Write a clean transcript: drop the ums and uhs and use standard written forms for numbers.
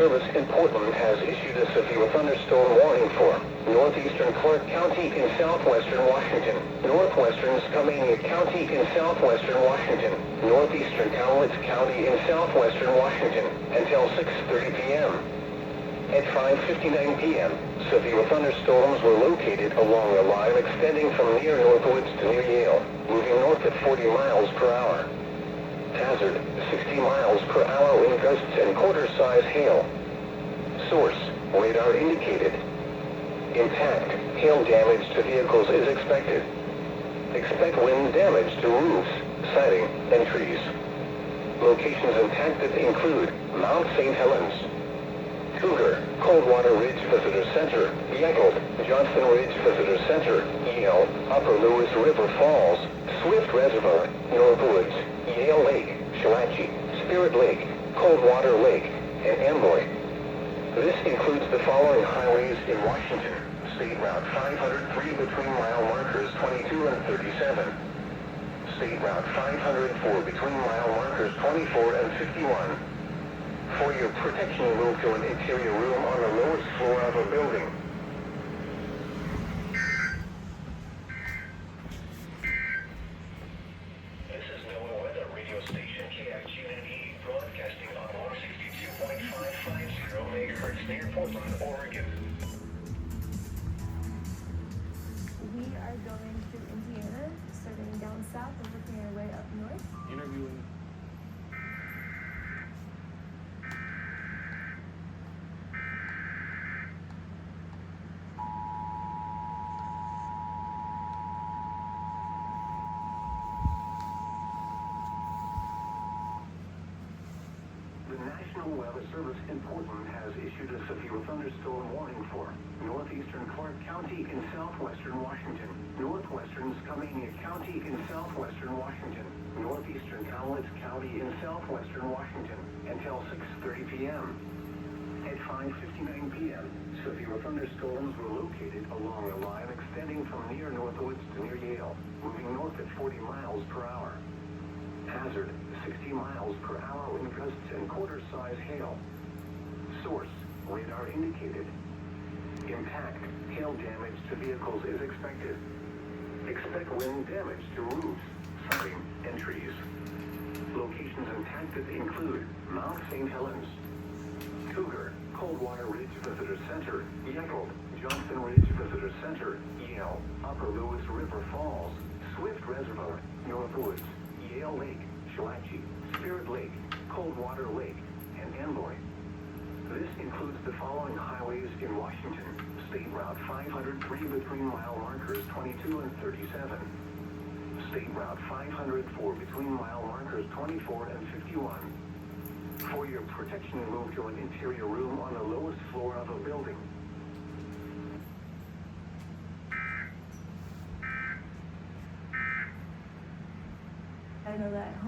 Service in Portland has issued a severe thunderstorm warning for northeastern Clark County in southwestern Washington, northwestern Skamania County in southwestern Washington, northeastern Cowlitz County in southwestern Washington, until 6:30 p.m. At 5:59 p.m., severe thunderstorms were located along a line extending from near Northwoods to near Yale, moving north at 40 miles per hour. Hazard, 60 miles per hour wind gusts and quarter-size hail. Source, radar indicated. Impact, hail damage to vehicles is expected. Expect wind damage to roofs, siding, and trees. Locations impacted include Mount St. Helens, Cougar, Coldwater Ridge Visitor Center, Echoed, Johnson Ridge Visitor Center, Yale, Upper Lewis River Falls, Swift Reservoir, Northwoods, Yale Lake, Shalachi, Spirit Lake, Coldwater Lake, and Amboy. This includes the following highways in Washington: State Route 503 between mile markers 22 and 37. State Route 504 between mile markers 24 and 51. For your protection, move to an interior room on the lowest floor of a building. This is NOAA Weather Radio Station KOPB, broadcasting on 162.550 MHz near Portland, Oregon. We are going to Indiana, starting down south and working our way up north. Interviewing. The National Weather Service in Portland has issued a severe thunderstorm warning for northeastern Clark County in southwestern Washington, northwestern Skamania County in southwestern Washington, northeastern Cowlitz County in southwestern Washington, until 6:30 p.m. At 5:59 p.m., severe thunderstorms were located along a line extending from near Northwoods to near Yale, moving north at 40 miles per hour. Hazard, 60 miles per hour wind gusts and quarter-size hail. Source, radar indicated. Impact, hail damage to vehicles is expected. Expect wind damage to roofs, siding, and trees. Locations impacted include Mount St. Helens, Cougar, Coldwater Ridge Visitor Center, Echoed, Johnson Ridge Visitor Center, Yale, Upper Lewis River Falls, Swift Reservoir, Northwoods, Yale Lake, Shalachi, Spirit Lake, Coldwater Lake, and Amboy. This includes the following highways in Washington: State Route 503 between mile markers 22 and 37. State Route 504 between mile markers 24 and 51. For your protection, move to an interior room on the lowest floor of a building. I know that